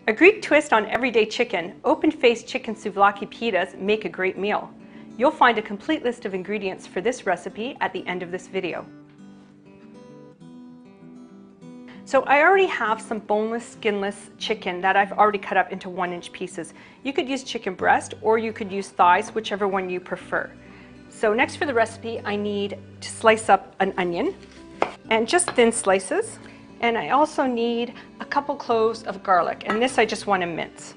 A Greek twist on everyday chicken, open-faced chicken souvlaki pitas make a great meal. You'll find a complete list of ingredients for this recipe at the end of this video. So I already have some boneless, skinless chicken that I've already cut up into 1-inch pieces. You could use chicken breast or you could use thighs, whichever one you prefer. So next for the recipe, I need to slice up an onion, and just thin slices. And I also need a couple cloves of garlic, and this I just want to mince.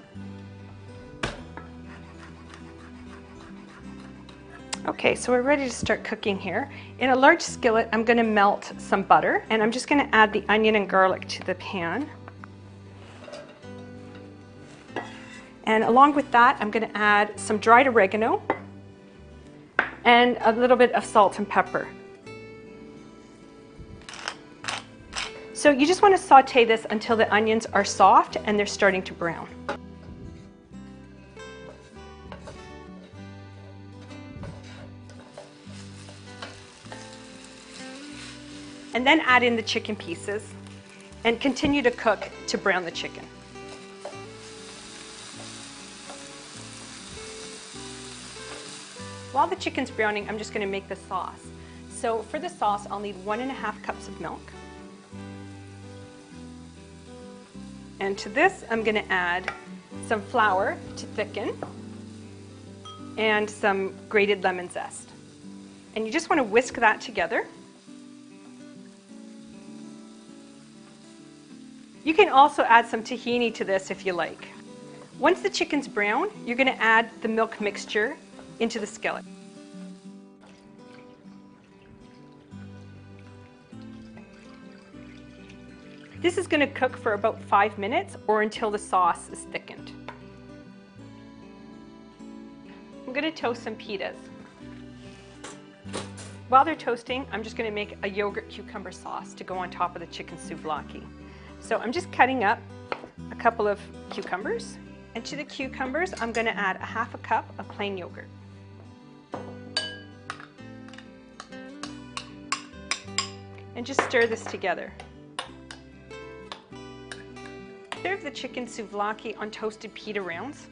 Okay, so we're ready to start cooking here. In a large skillet, I'm going to melt some butter, and I'm just going to add the onion and garlic to the pan. And along with that, I'm going to add some dried oregano and a little bit of salt and pepper. So you just want to saute this until the onions are soft and they're starting to brown. And then add in the chicken pieces and continue to cook to brown the chicken. While the chicken's browning, I'm just going to make the sauce. So for the sauce, I'll need 1.5 cups of milk. And to this, I'm going to add some flour to thicken and some grated lemon zest. And you just want to whisk that together. You can also add some tahini to this if you like. Once the chicken's brown, you're going to add the milk mixture into the skillet. This is going to cook for about 5 minutes or until the sauce is thickened. I'm going to toast some pitas. While they're toasting, I'm just going to make a yogurt cucumber sauce to go on top of the chicken souvlaki. So I'm just cutting up a couple of cucumbers, and to the cucumbers I'm going to add 1/2 cup of plain yogurt. And just stir this together. Serve the chicken souvlaki on toasted pita rounds.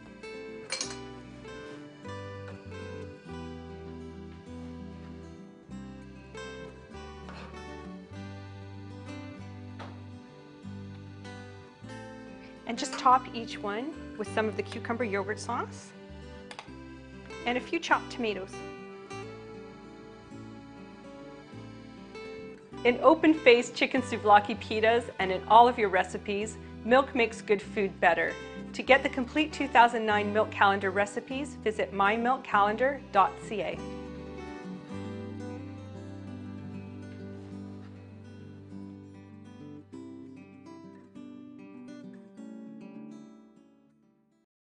And just top each one with some of the cucumber yogurt sauce and a few chopped tomatoes. In open-faced chicken souvlaki pitas and in all of your recipes, milk makes good food better. To get the complete 2009 milk calendar recipes, visit mymilkcalendar.ca.